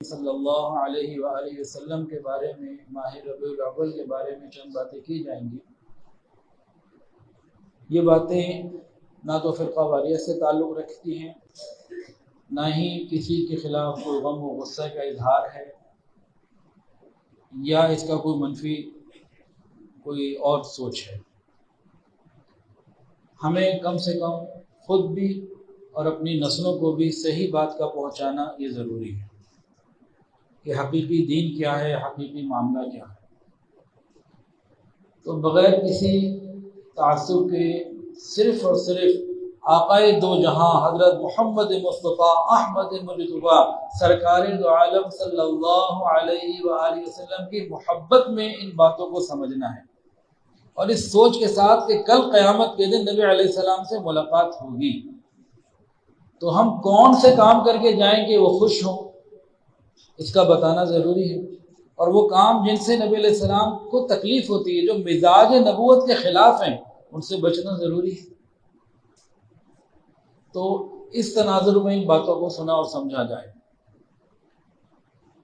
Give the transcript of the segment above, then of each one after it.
صلی اللہ علیہ وآلہ وسلم کے بارے میں، ماہ ربیع الاول کے بارے میں چند باتیں کی جائیں گی۔ یہ باتیں نہ تو فرقہ واریت سے تعلق رکھتی ہیں، نہ ہی کسی کے خلاف کوئی غم و غصہ کا اظہار ہے، یا اس کا کوئی منفی کوئی اور سوچ ہے۔ ہمیں کم سے کم خود بھی اور اپنی نسلوں کو بھی صحیح بات کا پہنچانا یہ ضروری ہے کہ حقیقی دین کیا ہے، حقیقی معاملہ کیا ہے۔ تو بغیر کسی تعصب کے صرف اور صرف آقائے دو جہاں حضرت محمد مصطفیٰ احمد مجتبی سرکار دو عالم صلی اللہ علیہ وآلہ وسلم کی محبت میں ان باتوں کو سمجھنا ہے، اور اس سوچ کے ساتھ کہ کل قیامت کے دن نبی علیہ السلام سے ملاقات ہوگی، تو ہم کون سے کام کر کے جائیں کہ وہ خوش ہوں، اس کا بتانا ضروری ہے۔ اور وہ کام جن سے نبی علیہ السلام کو تکلیف ہوتی ہے، جو مزاج نبوت کے خلاف ہیں، ان سے بچنا ضروری ہے۔ تو اس تناظر میں ان باتوں کو سنا اور سمجھا جائے۔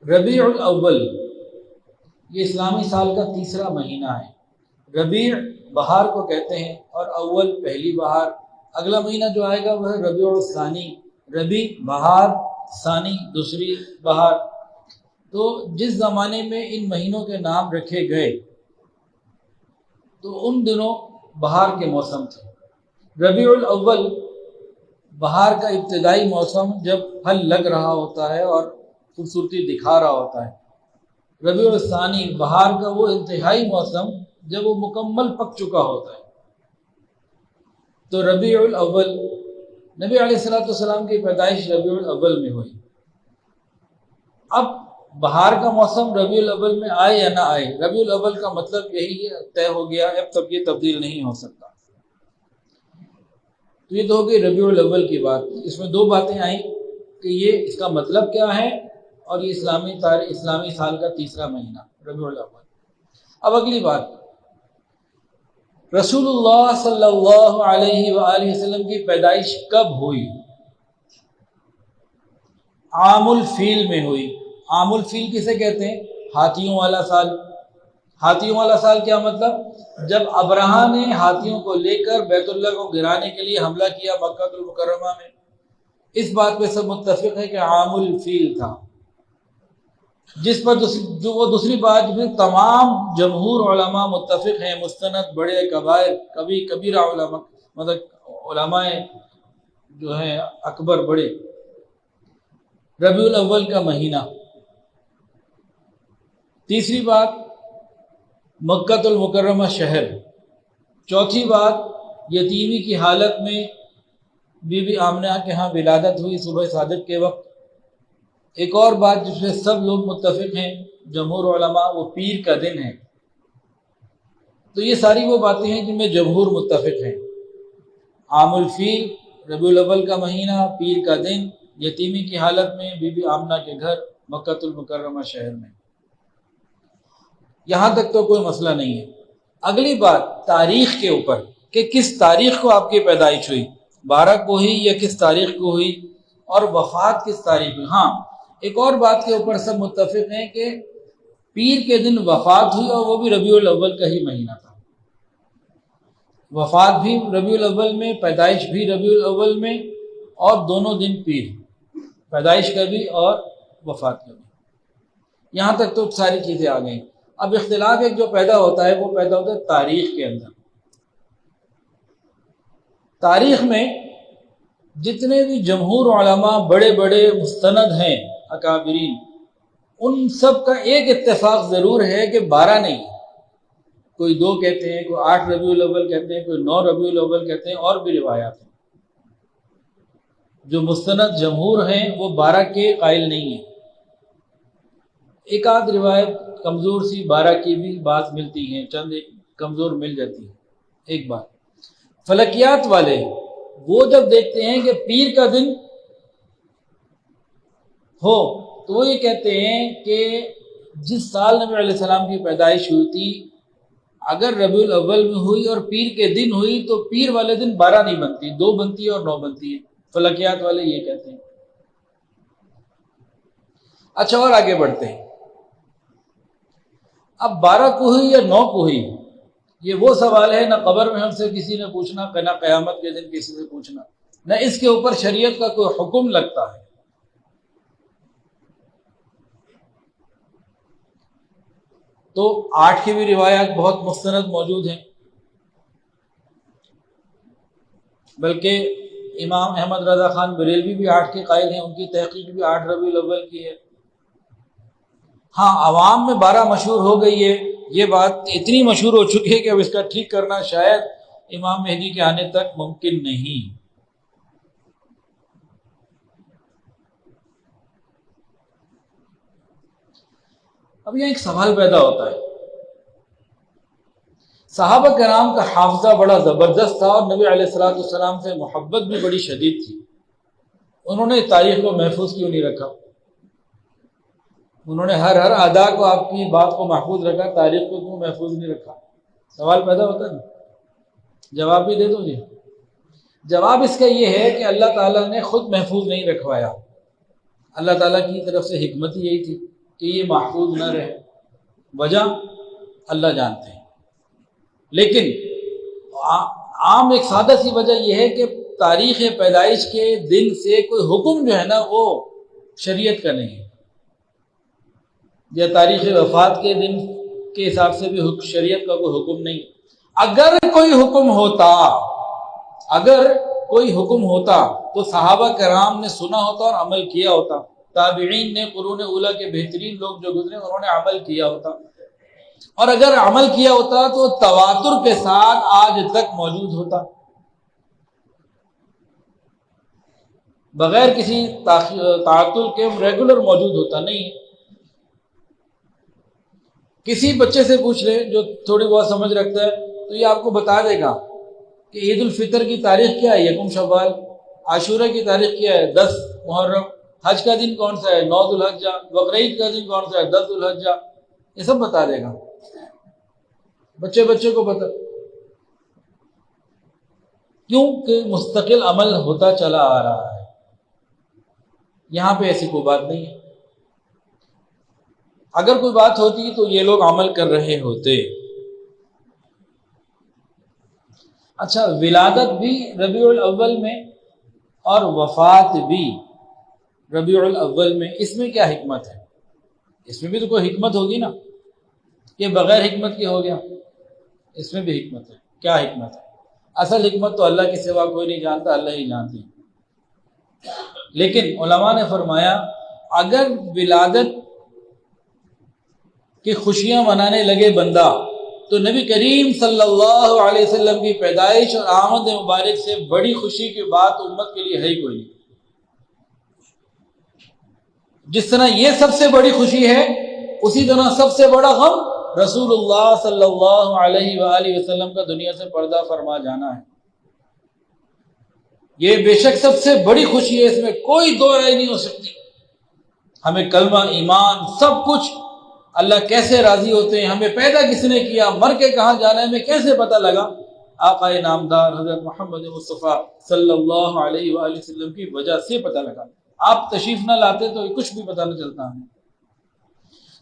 ربیع الاول یہ اسلامی سال کا تیسرا مہینہ ہے۔ ربیع بہار کو کہتے ہیں، اور اول پہلی بہار۔ اگلا مہینہ جو آئے گا وہ ہے ربیع الثانی، ربیع بہار، ثانی دوسری بہار۔ تو جس زمانے میں ان مہینوں کے نام رکھے گئے تو ان دنوں بہار کے موسم تھے۔ ربیع الاول بہار کا ابتدائی موسم جب پھل لگ رہا ہوتا ہے اور خوبصورتی دکھا رہا ہوتا ہے۔ ربیع الثانی بہار کا وہ انتہائی موسم جب وہ مکمل پک چکا ہوتا ہے۔ تو ربیع الاول، نبی علیہ السلام کی پیدائش ربیع الاول میں ہوئی۔ اب بہار کا موسم ربیع الاول میں آئے یا نہ آئے، ربیع الاول کا مطلب یہی طے ہو گیا، اب تک یہ تبدیل نہیں ہو سکتا۔ تو یہ تو ہو گئی ربیع الاول کی بات۔ اس میں دو باتیں آئیں کہ یہ اس کا مطلب کیا ہے، اور یہ اسلامی سال کا تیسرا مہینہ ربیع الاول۔ اب اگلی بات، رسول اللہ صلی اللہ علیہ وآلہ وسلم کی پیدائش کب ہوئی؟ عام الفیل میں ہوئی۔ عام الفیل کسے کہتے ہیں؟ ہاتھیوں والا سال۔ ہاتھیوں والا سال کیا مطلب؟ جب ابرہہ نے ہاتھیوں کو لے کر بیت اللہ کو گرانے کے لیے حملہ کیا مکہ المکرمہ میں، اس بات پہ سب متفق ہے کہ عام الفیل تھا۔ جس پر جو وہ دوسری بات میں تمام جمہور علماء متفق ہیں، مستند بڑے کبیرہ علماء، مطلب علماء جو ہیں اکبر بڑے، ربیع الاول کا مہینہ۔ تیسری بات، مکہ المکرمہ شہر۔ چوتھی بات، یتیمی کی حالت میں بی بی آمنہ کے ہاں ولادت ہوئی صبح صادق کے وقت۔ ایک اور بات جس میں سب لوگ متفق ہیں جمہور علماء، وہ پیر کا دن ہے۔ تو یہ ساری وہ باتیں ہیں جن میں جمہور متفق ہیں۔ عام الفیل، ربیع الاول کا مہینہ، پیر کا دن، یتیمی کی حالت میں بی بی آمنہ کے گھر مکہ المکرمہ شہر میں۔ یہاں تک تو کوئی مسئلہ نہیں ہے۔ اگلی بات تاریخ کے اوپر کہ کس تاریخ کو آپ کی پیدائش ہوئی، 12 کو ہوئی یا کس تاریخ کو ہوئی، اور وفات کس تاریخ ہوئی۔ ہاں، ایک اور بات کے اوپر سب متفق ہیں کہ پیر کے دن وفات ہوئی، اور وہ بھی ربیع الاول کا ہی مہینہ تھا۔ وفات بھی ربیع الاول میں، پیدائش بھی ربیع الاول میں، اور دونوں دن پیر، پیدائش کا بھی اور وفات کا بھی۔ یہاں تک تو ساری چیزیں آ گئیں۔ اب اختلاف ایک جو پیدا ہوتا ہے وہ پیدا ہوتا ہے تاریخ کے اندر۔ تاریخ میں جتنے بھی جمہور علماء بڑے بڑے مستند ہیں اکابرین، ان سب کا ایک اتفاق ضرور ہے کہ 12 نہیں، کوئی 2 کہتے ہیں، کوئی 8 ربیع الاول کہتے ہیں، کوئی 9 ربیع الاول کہتے ہیں، اور بھی روایات ہیں۔ جو مستند جمہور ہیں وہ 12 کے قائل نہیں ہیں۔ ایک آدھ روایت کمزور سی 12 کی بھی بات ملتی ہیں، چند ایک کمزور مل جاتی ہے۔ ایک بات، فلکیات والے وہ جب دیکھتے ہیں کہ پیر کا دن ہو تو وہ یہ کہتے ہیں کہ جس سال نبی علیہ السلام کی پیدائش ہوئی تھی، اگر ربیع الاول میں ہوئی اور پیر کے دن ہوئی تو پیر والے دن 12 نہیں بنتی، 2 بنتی ہے اور 9 بنتی ہے۔ فلکیات والے یہ کہتے ہیں۔ اچھا، اور آگے بڑھتے ہیں. اب 12 کوہی یا 9 کوہی، یہ وہ سوال ہے نہ قبر میں ہم سے کسی نے پوچھنا، نہ قیامت کے دن کسی سے پوچھنا، نہ اس کے اوپر شریعت کا کوئی حکم لگتا ہے. تو 8 کی بھی روایات بہت مستند موجود ہیں، بلکہ امام احمد رضا خان بریلوی بھی 8 کے قائل ہیں، ان کی تحقیق بھی 8 ربیع الاول کی ہے. ہاں، عوام میں 12 مشہور ہو گئی ہے، یہ بات اتنی مشہور ہو چکی ہے کہ اب اس کا ٹھیک کرنا شاید امام مہدی کے آنے تک ممکن نہیں. اب یہ ایک سوال پیدا ہوتا ہے، صحابہ کرام کا حافظہ بڑا زبردست تھا اور نبی علیہ الصلوۃ والسلام سے محبت بھی بڑی شدید تھی، انہوں نے تاریخ کو محفوظ کیوں نہیں رکھا؟ انہوں نے ہر ادا کو، آپ کی بات کو محفوظ رکھا، تاریخ کو کیوں محفوظ نہیں رکھا؟ سوال پیدا ہوتا ہے. جواب بھی دے دوں جی. جواب اس کا یہ ہے کہ اللہ تعالیٰ نے خود محفوظ نہیں رکھوایا، اللہ تعالیٰ کی طرف سے حکمت یہی تھی کہ یہ محفوظ نہ رہے. وجہ اللہ جانتے ہیں، لیکن عام ایک سادہ سی وجہ یہ ہے کہ تاریخ پیدائش کے دن سے کوئی حکم جو ہے نا وہ شریعت کا نہیں ہے، یا تاریخ وفات کے دن کے حساب سے بھی شریعت کا کوئی حکم نہیں. اگر کوئی حکم ہوتا تو صحابہ کرام نے سنا ہوتا اور عمل کیا ہوتا، تابعین نے، قرون اولیٰ کے بہترین لوگ جو گزرے انہوں نے عمل کیا ہوتا، اور اگر عمل کیا ہوتا تو تواتر کے ساتھ آج تک موجود ہوتا، بغیر کسی تعطل کے ریگولر موجود ہوتا. نہیں، کسی بچے سے پوچھ لیں جو تھوڑی بہت سمجھ رکھتا ہے تو یہ آپ کو بتا دے گا کہ عید الفطر کی تاریخ کیا ہے، 1 شوال. عاشورہ کی تاریخ کیا ہے، 10 محرم. حج کا دن کون سا ہے، 9 ذوالحجہ. بقرعید کا دن کون سا ہے، 10 ذوالحجہ. یہ سب بتا دے گا، بچے کو بتا. کیونکہ مستقل عمل ہوتا چلا آ رہا ہے، یہاں پہ ایسی کوئی بات نہیں ہے. اگر کوئی بات ہوتی تو یہ لوگ عمل کر رہے ہوتے. اچھا، ولادت بھی ربیع الاول میں اور وفات بھی ربیع الاول میں، اس میں کیا حکمت ہے؟ اس میں بھی تو کوئی حکمت ہوگی نا، کہ بغیر حکمت کے ہو گیا؟ اس میں بھی حکمت ہے. کیا حکمت ہے؟ اصل حکمت تو اللہ کے سوا کوئی نہیں جانتا، اللہ ہی جانتے ہیں. لیکن علماء نے فرمایا اگر ولادت کی خوشیاں منانے لگے بندہ تو نبی کریم صلی اللہ علیہ وسلم کی پیدائش اور آمد مبارک سے بڑی خوشی کی بات امت کے لیے ہے ہی کوئی نہیں. جس طرح یہ سب سے بڑی خوشی ہے، اسی طرح سب سے بڑا غم رسول اللہ صلی اللہ علیہ وآلہ وسلم کا دنیا سے پردہ فرما جانا ہے. یہ بے شک سب سے بڑی خوشی ہے، اس میں کوئی دو رائے نہیں ہو سکتی. ہمیں کلمہ، ایمان، سب کچھ اللہ کیسے راضی ہوتے ہیں، ہمیں پیدا کس نے کیا، مر کے کہاں جانا ہے، ہمیں کیسے پتہ لگا؟ آقا نامدار حضرت محمد مصطفیٰ صلی اللہ علیہ وآلہ وسلم کی وجہ سے پتہ لگا. آپ تشریف نہ لاتے تو کچھ بھی پتہ نہ چلتا ہمیں.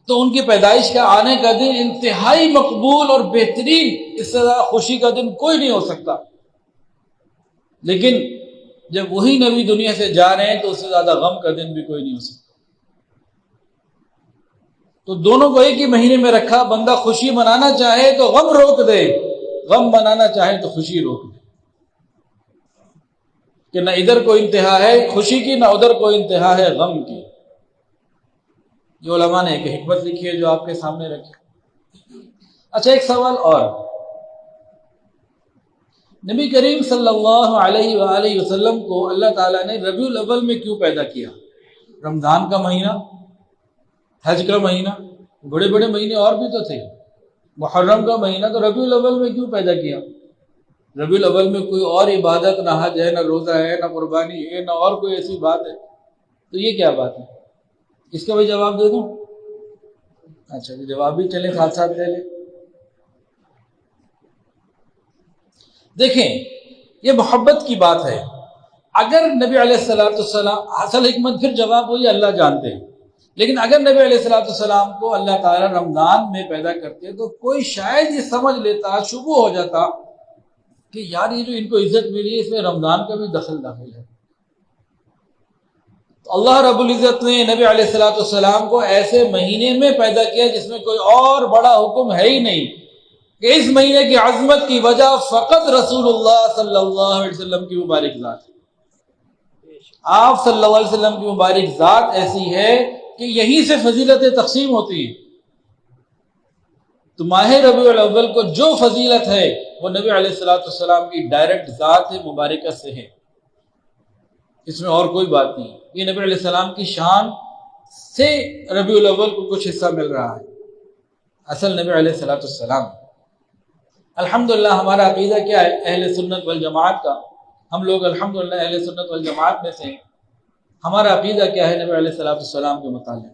تو ان کی پیدائش کا آنے کا دن انتہائی مقبول اور بہترین، اس سے زیادہ خوشی کا دن کوئی نہیں ہو سکتا. لیکن جب وہی نبی دنیا سے جا رہے ہیں تو اس سے زیادہ غم کا دن بھی کوئی نہیں ہو سکتا. تو دونوں کو ایک ہی مہینے میں رکھا. بندہ خوشی منانا چاہے تو غم روک دے، غم منانا چاہے تو خوشی روک دے، کہ نہ ادھر کوئی انتہا ہے خوشی کی، نہ ادھر کوئی انتہا ہے غم کی. جو علماء نے ایک حکمت لکھی ہے جو آپ کے سامنے رکھی. اچھا، ایک سوال اور، نبی کریم صلی اللہ علیہ وآلہ وسلم کو اللہ تعالیٰ نے ربیع الاول میں کیوں پیدا کیا؟ رمضان کا مہینہ، حج کا مہینہ، بڑے بڑے مہینے اور بھی تو تھے. محرم کا مہینہ، تو ربیع الاول میں کیوں پیدا کیا؟ ربیع الاول میں کوئی اور عبادت، نہ حج ہے، نہ روزہ ہے، نہ قربانی ہے، نہ اور کوئی ایسی بات ہے، تو یہ کیا بات ہے؟ اس کا بھی جواب دے دوں؟ اچھا، جواب بھی چلیں ساتھ ساتھ لے لیں. دیکھیں، یہ محبت کی بات ہے. اگر نبی علیہ السلام، اصل حکمت پھر جواب وہی اللہ جانتے ہیں. لیکن اگر نبی علیہ السلام کو اللہ تعالیٰ رمضان میں پیدا کرتے تو کوئی شاید یہ سمجھ لیتا، شبہ ہو جاتا کہ یار یہ جو ان کو عزت ملی ہے اس میں رمضان کا بھی داخل ہے۔ تو اللہ رب العزت نے نبی علیہ السلام کو ایسے مہینے میں پیدا کیا جس میں کوئی اور بڑا حکم ہے ہی نہیں، کہ اس مہینے کی عظمت کی وجہ فقط رسول اللہ صلی اللہ علیہ وسلم کی مبارک ذات ہے۔ آپ صلی اللہ علیہ وسلم کی مبارک ذات ایسی ہے کہ یہیں سے فضیلتیں تقسیم ہوتی ہیں۔ تو ماہ ربیع الاول کو جو فضیلت ہے وہ نبی علیہ السلام کی ڈائریکٹ ذات مبارکہ سے ہے، اس میں اور کوئی بات نہیں۔ یہ نبی علیہ السلام کی شان سے ربیع الاول کو کچھ حصہ مل رہا ہے، اصل نبی علیہ السلام۔ الحمدللہ ہمارا عقیدہ کیا ہے اہل سنت والجماعت کا؟ ہم لوگ الحمدللہ اہل سنت والجماعت میں سے ہیں۔ ہمارا عقیدہ کیا ہے نبی علیہ السلام کے متعلق؟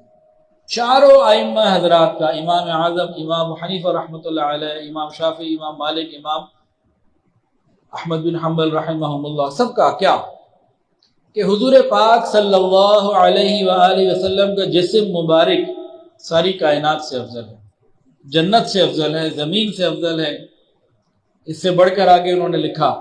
چاروں ائمہ حضرات کا، امام اعظم امام حنیفہ رحمۃ اللہ علیہ، امام شافعی، امام مالک، امام احمد بن حنبل رحمہم اللہ، سب کا کیا کہ حضور پاک صلی اللہ علیہ وآلہ وسلم کا جسم مبارک ساری کائنات سے افضل ہے، جنت سے افضل ہے، زمین سے افضل ہے۔ اس سے بڑھ کر آگے انہوں نے لکھا،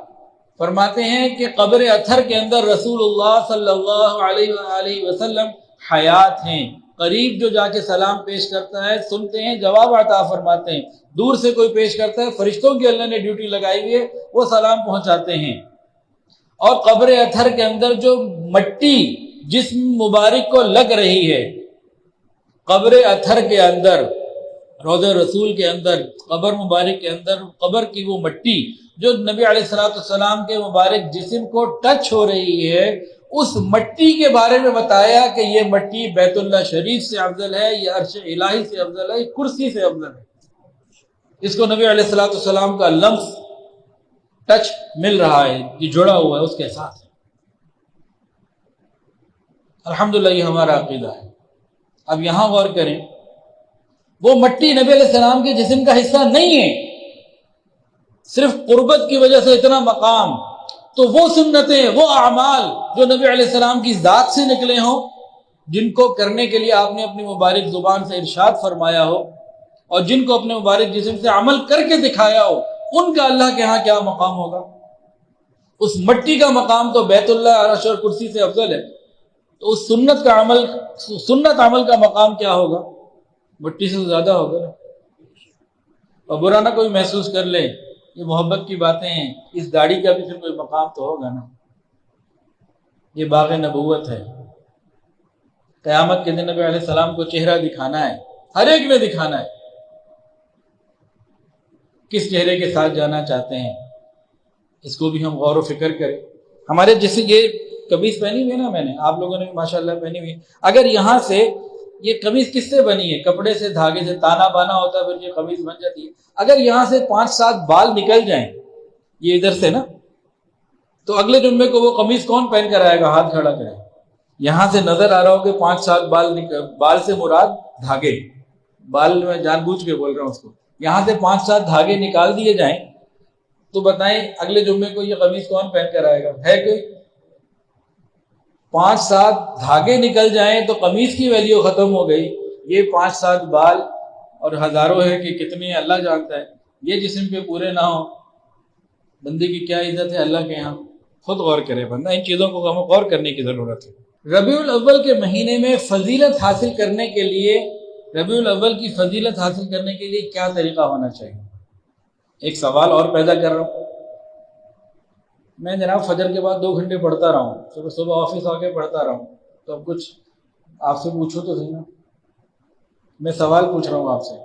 فرماتے ہیں کہ قبر اطہر کے اندر رسول اللہ صلی اللہ علیہ وآلہ وسلم حیات ہیں، قریب جو جا کے سلام پیش کرتا ہے سنتے ہیں، جواب عطا فرماتے ہیں، دور سے کوئی پیش کرتا ہے فرشتوں کی اللہ نے ڈیوٹی لگائی ہوئی ہے، وہ سلام پہنچاتے ہیں۔ اور قبر اطہر کے اندر جو مٹی جسم مبارک کو لگ رہی ہے، قبر اطہر کے اندر، روضہ رسول کے اندر، قبر مبارک کے اندر قبر کی وہ مٹی جو نبی علیہ السلام کے مبارک جسم کو ٹچ ہو رہی ہے، اس مٹی کے بارے میں بتایا کہ یہ مٹی بیت اللہ شریف سے افضل ہے، یہ عرش الہی سے افضل ہے، یہ کرسی سے افضل ہے۔ اس کو نبی علیہ السلام کا لمس ٹچ مل رہا ہے، یہ جڑا ہوا ہے اس کے ساتھ۔ الحمدللہ یہ ہمارا عقیدہ ہے۔ اب یہاں غور کریں، وہ مٹی نبی علیہ السلام کے جسم کا حصہ نہیں ہے، صرف قربت کی وجہ سے اتنا مقام، تو وہ سنتیں، وہ اعمال جو نبی علیہ السلام کی ذات سے نکلے ہوں، جن کو کرنے کے لیے آپ نے اپنی مبارک زبان سے ارشاد فرمایا ہو، اور جن کو اپنے مبارک جسم سے عمل کر کے دکھایا ہو، ان کا اللہ کے ہاں کیا مقام ہوگا؟ اس مٹی کا مقام تو بیت اللہ، عرش اور کرسی سے افضل ہے، تو اس سنت عمل کا مقام کیا ہوگا؟ مٹی سے زیادہ ہوگا نا۔ اور برا نہ کوئی محسوس کر لے، یہ محبت کی باتیں ہیں، اس داڑھی کا بھی پھر کوئی مقام تو ہوگا نا۔ یہ باغ نبوت ہے، قیامت کے دن نبی علیہ السلام کو چہرہ دکھانا ہے، ہر ایک نے دکھانا ہے۔ کس چہرے کے ساتھ جانا چاہتے ہیں، اس کو بھی ہم غور و فکر کریں۔ ہمارے جیسے یہ قمیص پہنی ہوئی ہے نا، میں نے، آپ لوگوں نے بھی ماشاءاللہ پہنی ہوئی ہے، اگر یہاں سے یہ قمیص کس سے بنی ہے؟ کپڑے سے، دھاگے سے تانا بانا ہوتا ہے، پھر یہ قمیص بن جاتی ہے۔ اگر یہاں سے 5-7 بال نکل جائیں، یہ ادھر سے نا، تو اگلے جمعے کو وہ قمیص کون پہن کر آئے گا؟ ہاتھ کھڑا کرے۔ یہاں سے نظر آ رہا ہو کہ 5-7 بال سے مراد دھاگے، بال میں جان بوجھ کے بول رہا ہوں اس کو، یہاں سے 5-7 دھاگے نکال دیے جائیں تو بتائیں اگلے جمعے کو یہ قمیص کون پہن کر آئے گا؟ ہے کوئی؟ 5-7 دھاگے نکل جائیں تو قمیص کی ویلیو ختم ہو گئی، یہ 5-7 بال اور ہزاروں ہے کہ کتنے اللہ جانتا ہے، یہ جسم پہ پورے نہ ہو، بندے کی کیا عزت ہے اللہ کے یہاں؟ خود غور کرے بندہ، ان چیزوں کو ہمیں غور کرنے کی ضرورت ہے۔ ربیع الاول کے مہینے میں فضیلت حاصل کرنے کے لیے، ربیع الاول کی فضیلت حاصل کرنے کے لیے کیا طریقہ ہونا چاہیے؟ ایک سوال اور پیدا کر رہا ہوں، میں جناب فجر کے بعد 2 گھنٹے پڑھتا رہا ہوں، صبح آفس آ کے پڑھتا رہا ہوں، تو اب کچھ آپ سے پوچھو تو صحیح نا، میں سوال پوچھ رہا ہوں آپ سے،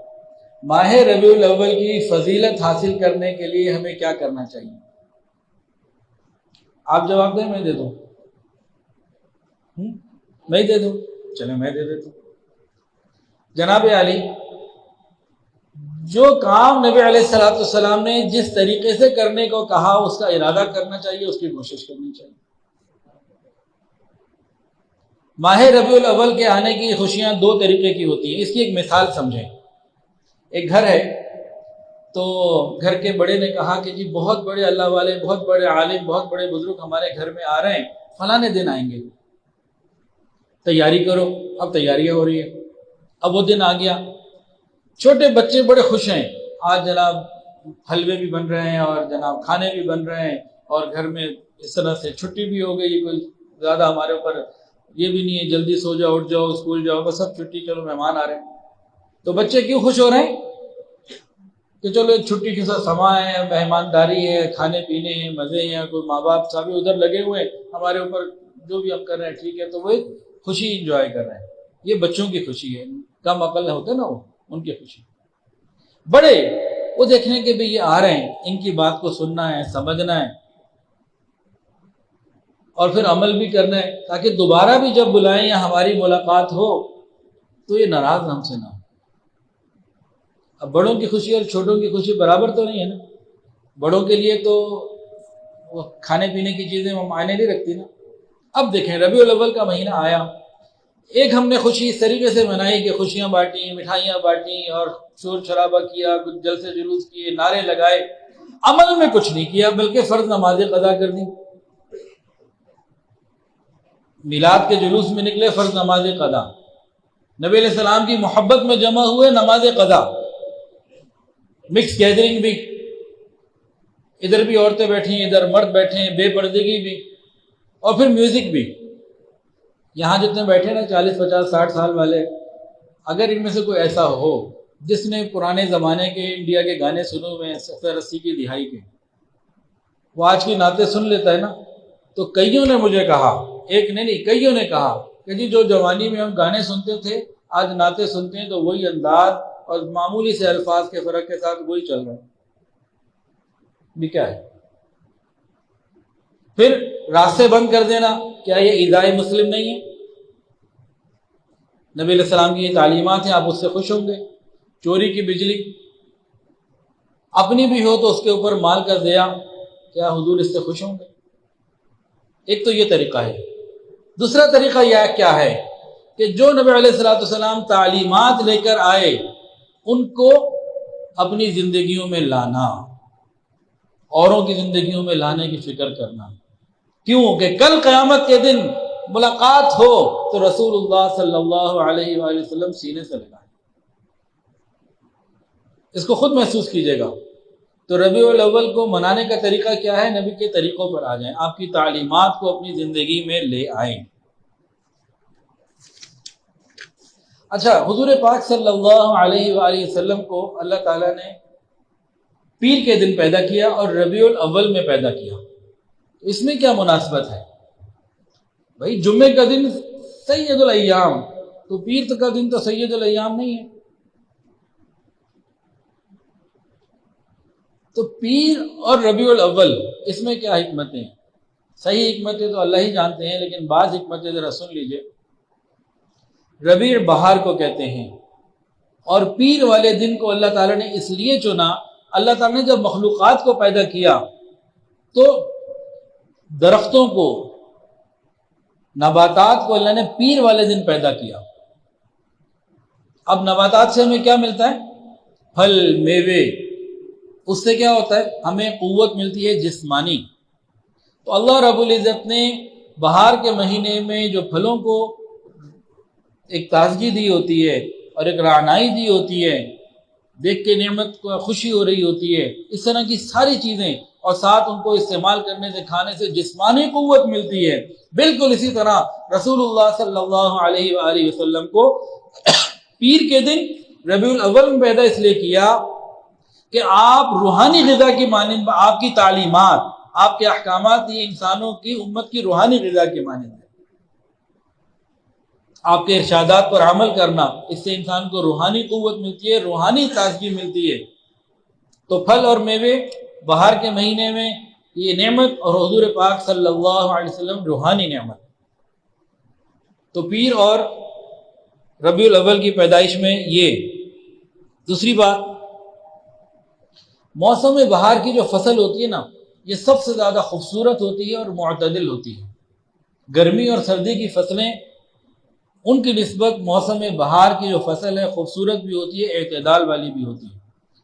ماہ ربیع الاول کی فضیلت حاصل کرنے کے لیے ہمیں کیا کرنا چاہیے؟ آپ جواب دیں، میں دے دوں؟ میں دے دوں؟ چلیں میں دے دیتا ہوں۔ جناب علی، جو کام نبی علیہ السلام نے جس طریقے سے کرنے کو کہا اس کا ارادہ کرنا چاہیے، اس کی کوشش کرنی چاہیے۔ ماہ ربیع الاول کے آنے کی خوشیاں 2 طریقے کی ہوتی ہیں، اس کی ایک مثال سمجھیں۔ ایک گھر ہے، تو گھر کے بڑے نے کہا کہ جی بہت بڑے اللہ والے، بہت بڑے عالم، بہت بڑے بزرگ ہمارے گھر میں آ رہے ہیں، فلاں دن آئیں گے۔ تیاری کرو. اب تیاریاں ہو رہی ہیں. اب وہ دن آ گیا. چھوٹے بچے بڑے خوش ہیں. آج جناب حلوے بھی بن رہے ہیں اور جناب کھانے بھی بن رہے ہیں اور گھر میں اس طرح سے چھٹی بھی ہو گئی. کوئی زیادہ ہمارے اوپر یہ بھی نہیں ہے جلدی سو جاؤ اٹھ جاؤ اسکول جاؤ بس اب چھٹی چلو مہمان آ رہے ہیں. تو بچے کیوں خوش ہو رہے ہیں کہ چلو ایک چھٹی کے ساتھ سما ہے, مہمانداری ہے, کھانے پینے ہیں, مزے ہیں. کوئی ماں باپ سبھی ادھر لگے ہوئے ہیں ہمارے اوپر جو بھی ہم کر رہے ہیں ٹھیک ہے. تو وہ ایک خوشی انجوائے کر رہے ہیں. یہ بچوں کی خوشی ہے. کم عقل ہوتے نا وہ ان کی خوشی. بڑے وہ دیکھنے کے بھی یہ آ رہے ہیں, ان کی بات کو سننا ہے, سمجھنا ہے اور پھر عمل بھی کرنا ہے تاکہ دوبارہ بھی جب بلائیں یا ہماری ملاقات ہو تو یہ ناراض ہم سے نہ ہو. اب بڑوں کی خوشی اور چھوٹوں کی خوشی برابر تو نہیں ہے نا. بڑوں کے لیے تو وہ کھانے پینے کی چیزیں وہ معنی نہیں رکھتی نا. اب دیکھیں ربیع الاول کا مہینہ آیا, ایک ہم نے خوشی اس طریقے سے منائی کہ خوشیاں بانٹی, مٹھائیاں بانٹی اور شور شرابہ کیا, کچھ جلسے جلوس کیے, نعرے لگائے. عمل میں کچھ نہیں کیا بلکہ فرض نمازیں قضا کر دی. میلاد کے جلوس میں نکلے, فرض نماز قضا. نبی علیہ السلام کی محبت میں جمع ہوئے, نماز قضا. مکس گیدرنگ بھی, ادھر بھی عورتیں بیٹھی ہیں ادھر مرد بیٹھے ہیں, بے پردگی بھی اور پھر میوزک بھی. یہاں جتنے بیٹھے نا 40 50 60 سال والے, اگر ان میں سے کوئی ایسا ہو جس نے پرانے زمانے کے انڈیا کے گانے سنے ہوئے ہیں 70 80 کی دہائی کے, وہ آج کی نعتیں سن لیتا ہے نا. تو کئیوں نے مجھے کہا, ایک نے نہیں کئیوں نے کہا کہ جی جو جوانی میں ہم گانے سنتے تھے آج نعتیں سنتے ہیں تو وہی انداز اور معمولی سے الفاظ کے فرق کے ساتھ وہی چل رہا ہے. بھی کیا ہے پھر راستے بند کر دینا, کیا یہ ایذاء مسلم نہیں ہے؟ نبی علیہ السلام کی یہ تعلیمات ہیں, آپ اس سے خوش ہوں گے. چوری کی بجلی اپنی بھی ہو تو اس کے اوپر مال کا ضیاع, کیا حضور اس سے خوش ہوں گے؟ ایک تو یہ طریقہ ہے. دوسرا طریقہ یہ کیا ہے کہ جو نبی علیہ الصلوۃ والسلام تعلیمات لے کر آئے ان کو اپنی زندگیوں میں لانا, اوروں کی زندگیوں میں لانے کی فکر کرنا. کیوں کہ کل قیامت کے دن ملاقات ہو تو رسول اللہ صلی اللہ علیہ وآلہ وسلم سینے سے لگائیں. اس کو خود محسوس کیجئے گا. تو ربیع الاول کو منانے کا طریقہ کیا ہے؟ نبی کے طریقوں پر آ جائیں, آپ کی تعلیمات کو اپنی زندگی میں لے آئیں. اچھا, حضور پاک صلی اللہ علیہ وآلہ وسلم کو اللہ تعالیٰ نے پیر کے دن پیدا کیا اور ربیع الاول میں پیدا کیا. اس میں کیا مناسبت ہے؟ بھائی جمعے کا دن سید الایام, تو پیر کا دن تو سید الایام نہیں ہے. تو پیر اور ربیع الاول اس میں کیا حکمتیں ہیں؟ صحیح حکمتیں تو اللہ ہی جانتے ہیں, لیکن بعض حکمتیں ذرا سن لیجئے. ربیع بہار کو کہتے ہیں اور پیر والے دن کو اللہ تعالیٰ نے اس لیے چنا, اللہ تعالیٰ نے جب مخلوقات کو پیدا کیا تو درختوں کو, نباتات کو اللہ نے پیر والے دن پیدا کیا. اب نباتات سے ہمیں کیا ملتا ہے؟ پھل میوے. اس سے کیا ہوتا ہے؟ ہمیں قوت ملتی ہے جسمانی. تو اللہ رب العزت نے بہار کے مہینے میں جو پھلوں کو ایک تازگی دی ہوتی ہے اور ایک رعنائی دی ہوتی ہے, دیکھ کے نعمت کو خوشی ہو رہی ہوتی ہے, اس طرح کی ساری چیزیں, اور ساتھ ان کو استعمال کرنے سے کھانے سے جسمانی قوت ملتی ہے. بالکل اسی طرح رسول اللہ صلی اللہ علیہ وآلہ وسلم کو پیر کے دن ربیع الاول میں پیدا اس لیے کیا کہ آپ روحانی غذا کی مانند, آپ کی تعلیمات, آپ کے احکامات یہ انسانوں کی امت کی روحانی غذا کی مانند ہے. آپ کے ارشادات پر عمل کرنا, اس سے انسان کو روحانی قوت ملتی ہے, روحانی تازگی ملتی ہے. تو پھل اور میوے بہار کے مہینے میں یہ نعمت, اور حضور پاک صلی اللہ علیہ وسلم روحانی نعمت. تو پیر اور ربیع الاول کی پیدائش میں یہ. دوسری بات, موسم بہار کی جو فصل ہوتی ہے نا, یہ سب سے زیادہ خوبصورت ہوتی ہے اور معتدل ہوتی ہے. گرمی اور سردی کی فصلیں ان کی نسبت موسم بہار کی جو فصل ہے خوبصورت بھی ہوتی ہے, اعتدال والی بھی ہوتی ہے.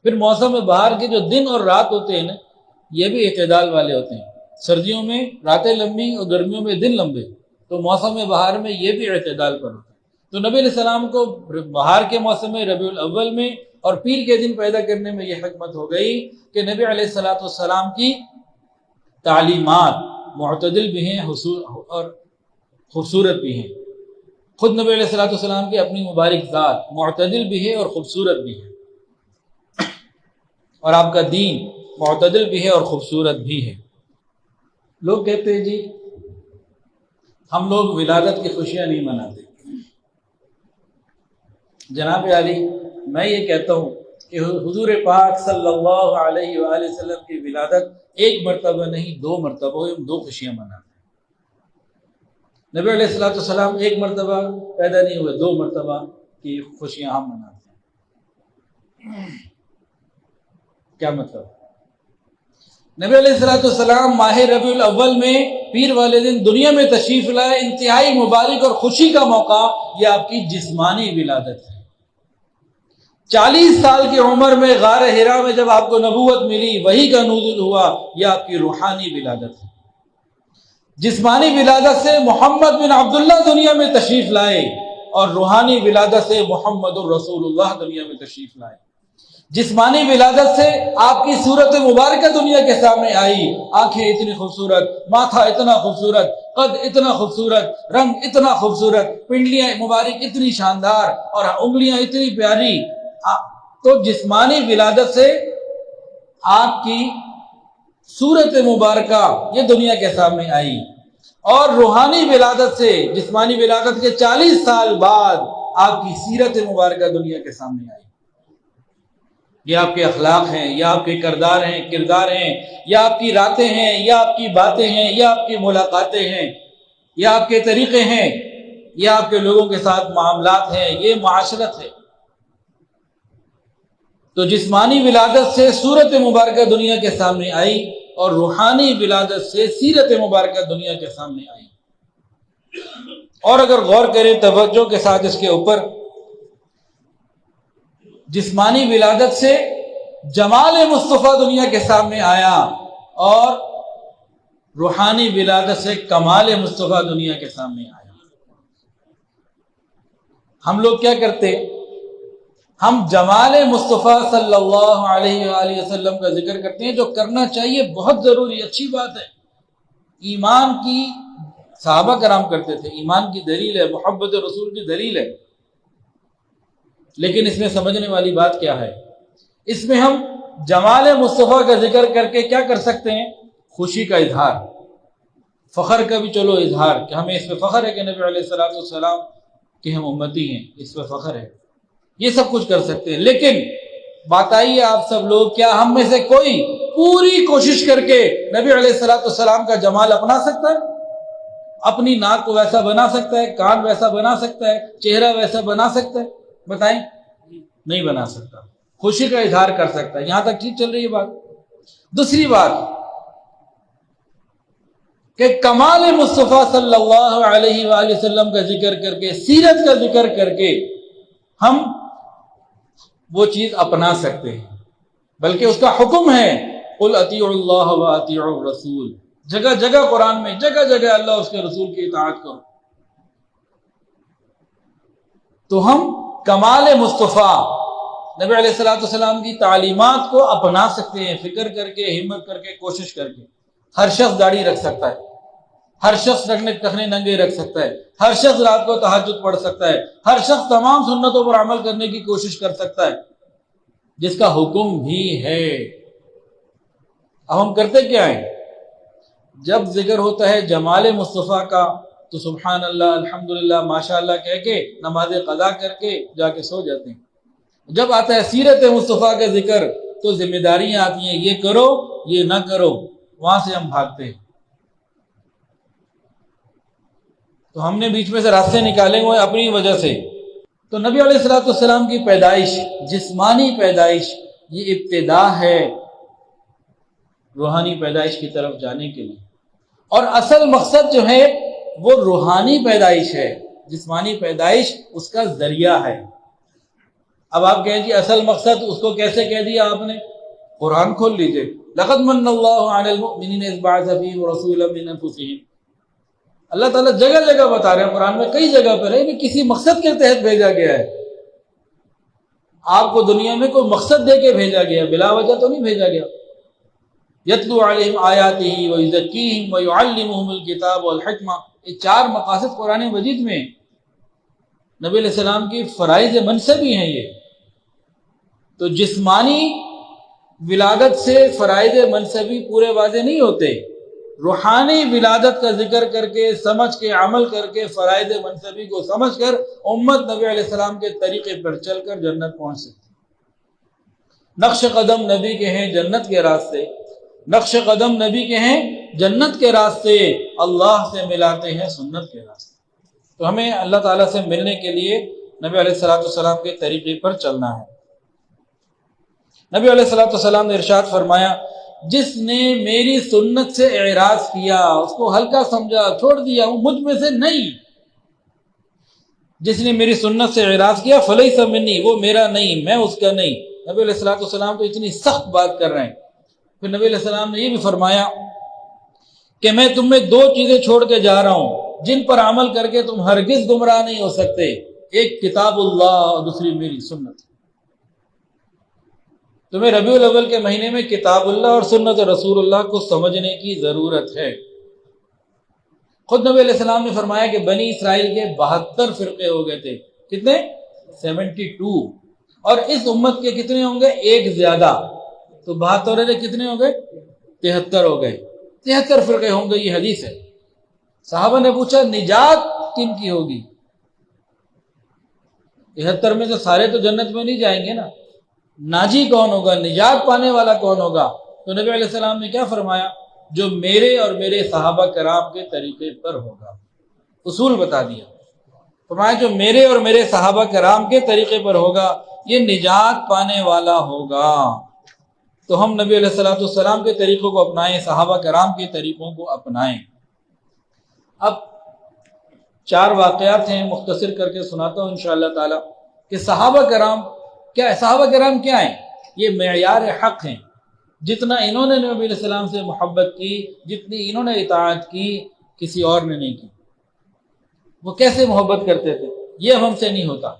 پھر موسم بہار کے جو دن اور رات ہوتے ہیں نا, یہ بھی اعتدال والے ہوتے ہیں. سردیوں میں راتیں لمبی اور گرمیوں میں دن لمبے. تو موسم بہار میں یہ بھی اعتدال پر ہوتا ہے۔ تو نبی علیہ السلام کو بہار کے موسم میں ربیع الاول میں اور پیر کے دن پیدا کرنے میں یہ حکمت ہو گئی کہ نبی علیہ السلام کی تعلیمات معتدل بھی ہیں اور خوبصورت بھی ہیں۔ خود نبی علیہ السلام کی اپنی مبارک ذات معتدل بھی ہے اور خوبصورت بھی ہے، اور آپ کا دین معتدل بھی ہے اور خوبصورت بھی ہے۔ لوگ کہتے ہیں جی ہم لوگ ولادت کی خوشیاں نہیں مناتے۔ جناب علی، میں یہ کہتا ہوں کہ حضور پاک صلی اللہ علیہ وآلہ وسلم کی ولادت ایک مرتبہ نہیں 2 مرتبہ ہم 2 خوشیاں مناتے ہیں۔ نبی علیہ السلام ایک مرتبہ پیدا نہیں ہوئے، 2 مرتبہ کی خوشیاں ہم مناتے ہیں۔ کیا مطلب؟ نبی علیہ السلام ماہ ربیع الاول میں پیر والے دن دنیا میں تشریف لائے، انتہائی مبارک اور خوشی کا موقع، یہ آپ کی جسمانی ولادت ہے۔ 40 سال کی عمر میں غار حرا میں جب آپ کو نبوت ملی، وحی کا نزول ہوا، یہ آپ کی روحانی ولادت ہے۔ جسمانی ولادت سے محمد بن عبداللہ دنیا میں تشریف لائے، اور روحانی ولادت سے محمد الرسول اللہ دنیا میں تشریف لائے۔ جسمانی ولادت سے آپ کی صورت مبارکہ دنیا کے سامنے آئی، آنکھیں اتنی خوبصورت، ماتھا اتنا خوبصورت، قد اتنا خوبصورت، رنگ اتنا خوبصورت، پنڈلیاں مبارک اتنی شاندار اور انگلیاں اتنی پیاری۔ تو جسمانی ولادت سے آپ کی صورت مبارکہ یہ دنیا کے سامنے آئی، اور روحانی ولادت سے جسمانی ولادت کے 40 سال بعد آپ کی سیرت مبارکہ دنیا کے سامنے آئی۔ یہ آپ کے اخلاق ہیں، یا آپ کے کردار ہیں، یا آپ کی راتیں ہیں، یا آپ کی باتیں ہیں، یا آپ کی ملاقاتیں ہیں، یا آپ کے طریقے ہیں، یا آپ کے لوگوں کے ساتھ معاملات ہیں، یہ معاشرت ہے۔ تو جسمانی ولادت سے صورت مبارکہ دنیا کے سامنے آئی، اور روحانی ولادت سے سیرت مبارکہ دنیا کے سامنے آئی۔ اور اگر غور کریں توجہ کے ساتھ اس کے اوپر، جسمانی ولادت سے جمال مصطفیٰ دنیا کے سامنے آیا، اور روحانی ولادت سے کمال مصطفیٰ دنیا کے سامنے آیا۔ ہم لوگ کیا کرتے؟ ہم جمال مصطفیٰ صلی اللہ علیہ وآلہ وسلم کا ذکر کرتے ہیں، جو کرنا چاہیے، بہت ضروری، اچھی بات ہے۔ ایمان کی صحابہ کرام کرتے تھے، ایمان کی دلیل ہے، محبت رسول کی دلیل ہے۔ لیکن اس میں سمجھنے والی بات کیا ہے؟ اس میں ہم جمال مصطفیٰ کا ذکر کر کے کیا کر سکتے ہیں؟ خوشی کا اظہار، فخر کا بھی چلو اظہار، کہ ہمیں اس پہ فخر ہے کہ نبی علیہ السلام کہ ہم امتی ہیں، اس پہ فخر ہے، یہ سب کچھ کر سکتے ہیں۔ لیکن بتائیے آپ سب لوگ، کیا ہم میں سے کوئی پوری کوشش کر کے نبی علیہ السلام کا جمال اپنا سکتا ہے؟ اپنی ناک کو ویسا بنا سکتا ہے، کان ویسا بنا سکتا ہے، چہرہ ویسا بنا سکتا ہے؟ بتائیں، نہیں بنا سکتا۔ خوشی کا اظہار کر سکتا ہے، یہاں تک ٹھیک چل رہی ہے بات۔ دوسری بات کہ کمال مصطفیٰ صلی اللہ علیہ وآلہ وسلم کا ذکر کر کے، سیرت کا ذکر کر کے ہم وہ چیز اپنا سکتے ہیں، بلکہ اس کا حکم ہے قل اطیعوا اللہ واطیعوا الرسول، جگہ جگہ قرآن میں، جگہ جگہ اللہ اور اس کے رسول کی اطاعت کرو۔ تو ہم کمال مصطفیٰ نبی علیہ السلام کی تعلیمات کو اپنا سکتے ہیں، فکر کر کے، ہمت کر کے، کوشش کر کے۔ ہر شخص داڑھی رکھ سکتا ہے، ہر شخص ٹخنے ننگے رکھ سکتا ہے، ہر شخص رات کو تہجد پڑھ سکتا ہے، ہر شخص تمام سنتوں پر عمل کرنے کی کوشش کر سکتا ہے، جس کا حکم بھی ہے۔ اب ہم کرتے کیا ہیں؟ جب ذکر ہوتا ہے جمال مصطفیٰ کا تو سبحان اللہ، الحمدللہ، ماشاء اللہ کہہ کے نماز قضا کر کے جا کے سو جاتے ہیں۔ جب آتا ہے سیرت مصطفیٰ کا ذکر تو ذمہ داریاں آتی ہیں، یہ کرو، یہ نہ کرو، وہاں سے ہم بھاگتے ہیں۔ تو ہم نے بیچ میں سے راستے نکالے ہوئے اپنی وجہ سے۔ تو نبی علیہ السلام کی پیدائش، جسمانی پیدائش، یہ ابتدا ہے روحانی پیدائش کی طرف جانے کے لیے، اور اصل مقصد جو ہے وہ روحانی پیدائش ہے، جسمانی پیدائش اس کا ذریعہ ہے۔ اب آپ کہیں جی اصل مقصد، اس کو کیسے کہہ دیا آپ نے؟ قرآن کھول لیجئے، لقد من اللہ علی المؤمنین اذ بعث فیہم رسولا من انفسہم، اللہ تعالیٰ جگہ جگہ بتا رہے ہیں، قرآن میں کئی جگہ پر ہے کہ کسی مقصد کے تحت بھیجا گیا ہے. آپ کو دنیا میں کوئی مقصد دے کے بھیجا گیا، بلا وجہ تو نہیں بھیجا گیا. یتلو علیہم آیاتہ ویزکیہم ویعلمہم الکتاب والحکمہ، یہ 4 مقاصد قرآن مجید میں. نبی علیہ السلام کی فرائض منصبی ہیں یہ. تو جسمانی ولادت سے فرائض منصبی پورے واضح نہیں ہوتے، روحانی ولادت کا ذکر کر کے سمجھ کے عمل کر کے فرائض منصبی کو سمجھ کر امت نبی علیہ السلام کے طریقے پر چل کر جنت پہنچ سکتی. نقش قدم نبی کے ہیں جنت کے راستے، نقش قدم نبی کے ہیں جنت کے راستے، اللہ سے ملاتے ہیں سنت کے راستے. تو ہمیں اللہ تعالیٰ سے ملنے کے لیے نبی علیہ السلام کے طریقے پر چلنا ہے. نبی علیہ السلام نے ارشاد فرمایا، جس نے میری سنت سے اعراض کیا، اس کو ہلکا سمجھا، چھوڑ دیا، وہ مجھ میں سے نہیں. جس نے میری سنت سے اعراض کیا فلیس منی، وہ میرا نہیں، میں اس کا نہیں. نبی علیہ السلام تو اتنی سخت بات کر رہے ہیں. پھر نبی علیہ السلام نے یہ بھی فرمایا کہ میں تم میں 2 چیزیں چھوڑ کے جا رہا ہوں جن پر عمل کر کے تم ہرگز گمراہ نہیں ہو سکتے. ایک کتاب اللہ اور دوسری میری سنت. تمہیں ربیع الاول کے مہینے میں کتاب اللہ اور سنت رسول اللہ کو سمجھنے کی ضرورت ہے. خود نبی علیہ السلام نے فرمایا کہ بنی اسرائیل کے 72 فرقے ہو گئے تھے. کتنے؟ 72. اور اس امت کے کتنے ہوں گے؟ ایک زیادہ. تو 72 سے کتنے ہو گئے؟ 73 ہو گئے. 73 فرقے ہوں گے، یہ حدیث ہے. صحابہ نے پوچھا نجات کن کی ہوگی؟ 73 میں سے سارے تو جنت میں نہیں جائیں گے نا. ناجی کون ہوگا؟ نجات پانے والا کون ہوگا؟ تو نبی علیہ السلام نے کیا فرمایا؟ جو میرے اور میرے صحابہ کرام کے طریقے پر ہوگا. اصول بتا دیا. فرمایا جو میرے اور میرے صحابہ کرام کے طریقے پر ہوگا یہ نجات پانے والا ہوگا. تو ہم نبی علیہ السلام کے طریقوں کو اپنائیں، صحابہ کرام کے طریقوں کو اپنائیں. اب 4 واقعات ہیں، مختصر کر کے سناتا ہوں انشاءاللہ تعالی کہ صحابہ کرام کیا ہے. صحابہ کرام کیا ہیں؟ یہ معیار حق ہیں. جتنا انہوں نے نبی علیہ السلام سے محبت کی، جتنی انہوں نے اطاعت کی، کسی اور نے نہیں کی. وہ کیسے محبت کرتے تھے؟ یہ ہم سے نہیں ہوتا.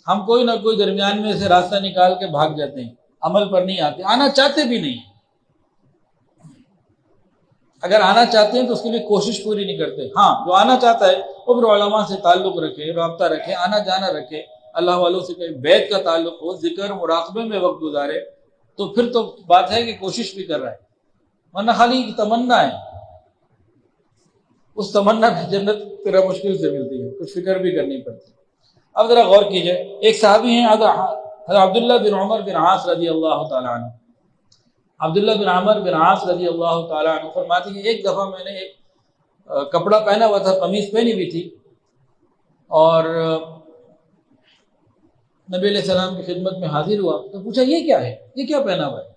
ہم کوئی نہ کوئی درمیان میں سے راستہ نکال کے بھاگ جاتے ہیں، عمل پر نہیں آتے، آنا چاہتے بھی نہیں. اگر آنا چاہتے ہیں تو اس کے لیے کوشش پوری نہیں کرتے. ہاں جو آنا چاہتا ہے وہ پھر علماء سے تعلق رکھے، رابطہ رکھے، آنا جانا رکھے، اللہ والوں سے کوئی بیعت کا تعلق ہو، ذکر مراقبے میں وقت گزارے، تو پھر تو بات ہے کہ کوشش بھی کر رہا ہے. ورنہ خالی تمنا ہے، اس تمنا کی جنت تیرا مشکل سے ملتی ہے، کچھ فکر بھی کرنی پڑتی ہے. اب ذرا غور کیجئے، ایک صحابی ہیں حضرت عبداللہ بن عمر بن عاص رضی اللہ تعالیٰ عنہ. عبداللہ بن عمر بن عاص رضی اللہ تعالیٰ عنہ فرماتے ہیں ایک دفعہ میں نے ایک کپڑا پہنا ہوا تھا، قمیص پہنی ہوئی تھی، اور نبی علیہ السلام کی خدمت میں حاضر ہوا تو پوچھا یہ کیا ہے، یہ کیا پہنا ہوا ہے؟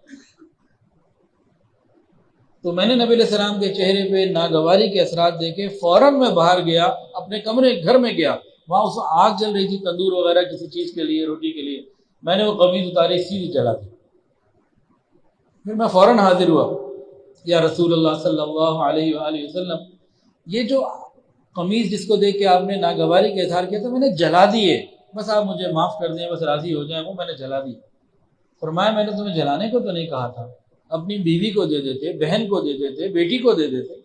تو میں نے نبی علیہ السلام کے چہرے پہ ناگواری کے اثرات دیکھے فوراً میں باہر گیا، اپنے کمرے گھر میں گیا. وہاں اس آگ جل رہی تھی، تندور وغیرہ کسی چیز کے لیے، روٹی کے لیے. میں نے وہ قمیض اتاری، سیدھی جلا دی. پھر میں فوراً حاضر ہوا، یا رسول اللہ صلی اللہ علیہ وآلہ وسلم، یہ جو قمیض جس کو دیکھ کے آپ نے ناگواری کا اظہار کیا تھا میں نے جلا دیے، بس آپ مجھے معاف کر دیں، بس راضی ہو جائیں، وہ میں نے جلا دی. فرمایا میں نے تمہیں جلانے کو تو نہیں کہا تھا، اپنی بیوی کو دے دیتے، بہن کو دے دیتے، بیٹی کو دے دیتے،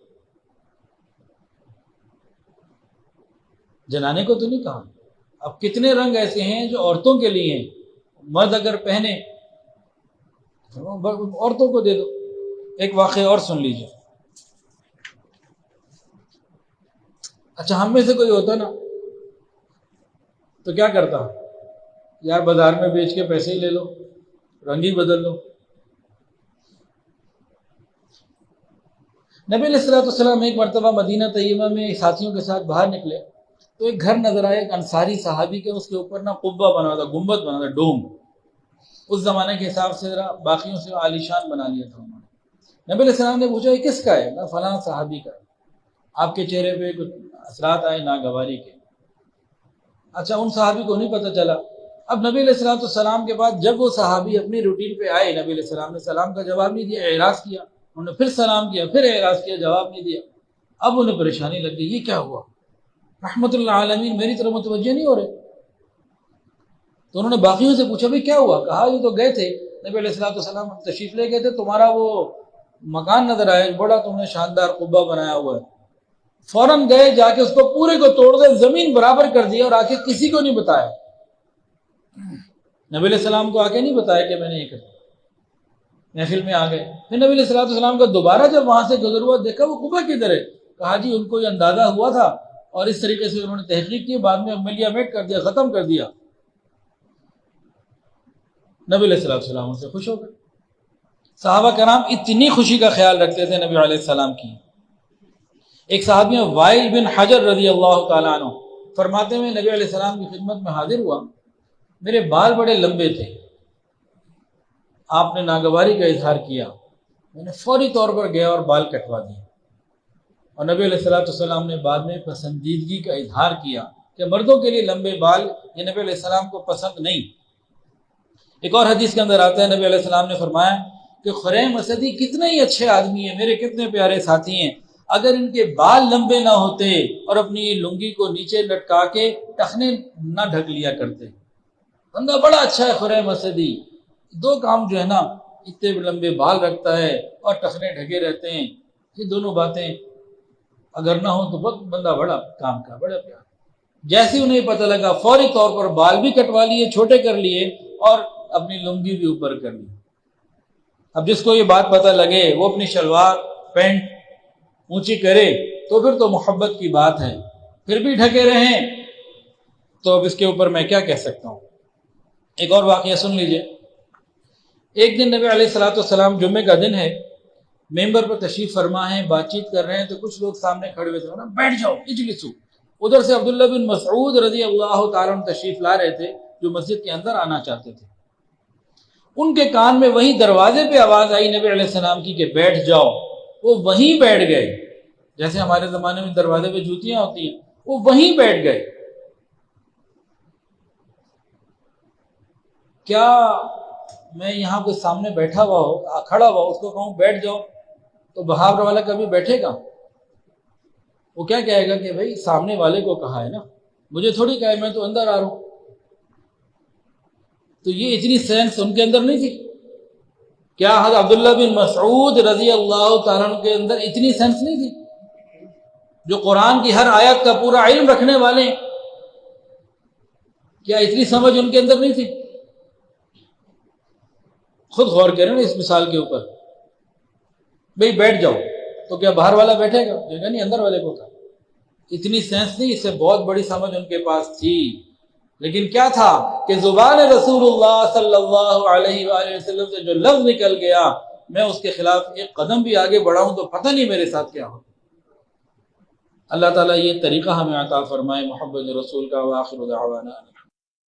جلانے کو تو نہیں کہا. اب کتنے رنگ ایسے ہیں جو عورتوں کے لیے ہیں، مرد اگر پہنے عورتوں کو دے دو. ایک واقعہ اور سن لیجیے. اچھا ہم میں سے کوئی ہوتا نا تو کیا کرتا؟ یار بازار میں بیچ کے پیسے ہی لے لو، رنگ ہی بدل لو. نبی علیہ السلام ایک مرتبہ مدینہ طیبہ میں ساتھیوں کے ساتھ باہر نکلے تو ایک گھر نظر آیا، ایک انصاری صحابی کے، اس کے اوپر نا قبہ بنا تھا، گنبد بنا تھا، ڈوم. اس زمانے کے حساب سے ذرا باقیوں سے عالیشان بنا لیا تھا انہوں نے. نبی علیہ السلام نے پوچھا یہ کس کا ہے؟ میں فلاں صحابی کا. آپ کے چہرے پہ کچھ اثرات آئے ناگواری کے. اچھا ان صحابی کو نہیں پتہ چلا. اب نبی علیہ السلام کے بعد جب وہ صحابی اپنی روٹین پہ آئے، نبی علیہ السلام نے سلام کا جواب نہیں دیا، اعراض کیا. انہوں نے پھر سلام کیا، پھر اعراض کیا، جواب نہیں دیا. اب انہیں پریشانی لگ گئی، یہ کیا ہوا، رحمت اللہ عالمین میری طرف متوجہ نہیں ہو رہے۔ تو انہوں نے باقیوں سے پوچھا بھائی کیا ہوا؟ کہا یہ تو گئے تھے نبی علیہ السلام تشریف لے گئے تھے، تمہارا وہ مکان نظر آیا بڑا تم نے شاندار قبہ بنایا ہوا ہے، فوراً گئے جا کے اس کو پورے کو توڑ دے، زمین برابر کر دیا اور آ کے کسی کو نہیں بتایا، نبی علیہ السلام کو آ کے نہیں بتایا کہ میں نے یہ کر دیا، محفل میں آ گئے۔ پھر نبی علیہ السلام کا دوبارہ جب وہاں سے گزر ہوا دیکھا وہ قبہ کدھر ہے، کہا جی ان کو یہ اندازہ ہوا تھا اور اس طریقے سے انہوں نے تحقیق کی، بعد میں عملیات کر دیا، ختم کر دیا۔ نبی علیہ السلام سے خوش ہو گئے۔ صحابہ کرام اتنی خوشی کا خیال رکھتے تھے نبی علیہ السلام کی۔ ایک صحابی وائل بن حجر رضی اللہ تعالیٰ عنہ فرماتے ہیں نبی علیہ السلام کی خدمت میں حاضر ہوا، میرے بال بڑے لمبے تھے، آپ نے ناگواری کا اظہار کیا، میں نے فوری طور پر گیا اور بال کٹوا دیے، اور نبی علیہ السلام نے بعد میں پسندیدگی کا اظہار کیا کہ مردوں کے لیے لمبے بال یہ نبی علیہ السلام کو پسند نہیں۔ ایک اور حدیث کے اندر آتا ہے نبی علیہ السلام نے فرمایا کہ خریم اسدی کتنے ہی اچھے آدمی ہیں، میرے کتنے پیارے ساتھی ہیں، اگر ان کے بال لمبے نہ ہوتے اور اپنی لنگی کو نیچے لٹکا کے ٹخنے نہ ڈھک لیا کرتے۔ بندہ بڑا اچھا ہے خریم اسدی، دو کام جو ہے نا، اتنے لمبے بال رکھتا ہے اور ٹخنے ڈھکے رہتے ہیں، یہ دونوں باتیں اگر نہ ہوں تو بہت بندہ بڑا کام کا، بڑا پیار۔ جیسے انہیں پتہ لگا فوری طور پر بال بھی کٹوا لیے، چھوٹے کر لیے اور اپنی لنگی بھی اوپر کر لی۔ اب جس کو یہ بات پتہ لگے وہ اپنی شلوار پینٹ اونچی کرے تو پھر تو محبت کی بات ہے، پھر بھی ڈھکے رہیں تو اب اس کے اوپر میں کیا کہہ سکتا ہوں۔ ایک اور واقعہ سن لیجئے۔ ایک دن نبی علیہ السلام جمعے کا دن ہے، ممبر پر تشریف فرما ہے، بات چیت کر رہے ہیں تو کچھ لوگ سامنے کھڑے ہوئے تھے، بیٹھ جاؤ اجلسو۔ ادھر سے عبداللہ بن مسعود رضی اللہ تعالیٰ عنہ تشریف لا رہے تھے جو مسجد کے اندر آنا چاہتے تھے۔ ان کے کان میں وہیں دروازے پہ آواز آئی نبی علیہ السلام کی کہ بیٹھ جاؤ، وہ وہیں بیٹھ گئے، جیسے ہمارے زمانے میں دروازے پہ جوتیاں ہوتی ہیں، وہ وہیں بیٹھ گئے۔ کیا میں یہاں کوئی سامنے بیٹھا ہوا ہو، کھڑا ہوا اس کو کہوں بیٹھ جاؤ تو بہار والا کبھی بیٹھے گا؟ وہ کیا کہے گا کہ بھائی سامنے والے کو کہا ہے نا، مجھے تھوڑی کہا ہے، میں تو اندر آ رہا ہوں۔ تو یہ اتنی سینس ان کے اندر نہیں تھی؟ کیا حضرت عبداللہ بن مسعود رضی اللہ تعالیٰ عنہ کے اندر اتنی سینس نہیں تھی؟ جو قرآن کی ہر آیت کا پورا علم رکھنے والے، کیا اتنی سمجھ ان کے اندر نہیں تھی؟ خود غور کریں نا اس مثال کے اوپر، بھئی بیٹھ جاؤ تو کیا باہر والا بیٹھے گا؟ کہے نہیں، اندر والے کو کہا۔ اتنی سینس نہیں، اس سے بہت بڑی سمجھ ان کے پاس تھی۔ لیکن کیا تھا کہ زبان رسول اللہ صلی اللہ علیہ وآلہ وسلم سے جو لفظ نکل گیا، میں اس کے خلاف ایک قدم بھی آگے بڑھاؤں تو پتہ نہیں میرے ساتھ کیا ہو۔ اللہ تعالیٰ یہ طریقہ ہمیں عطا فرمائے محبت رسول کا۔ وآخر دعوانا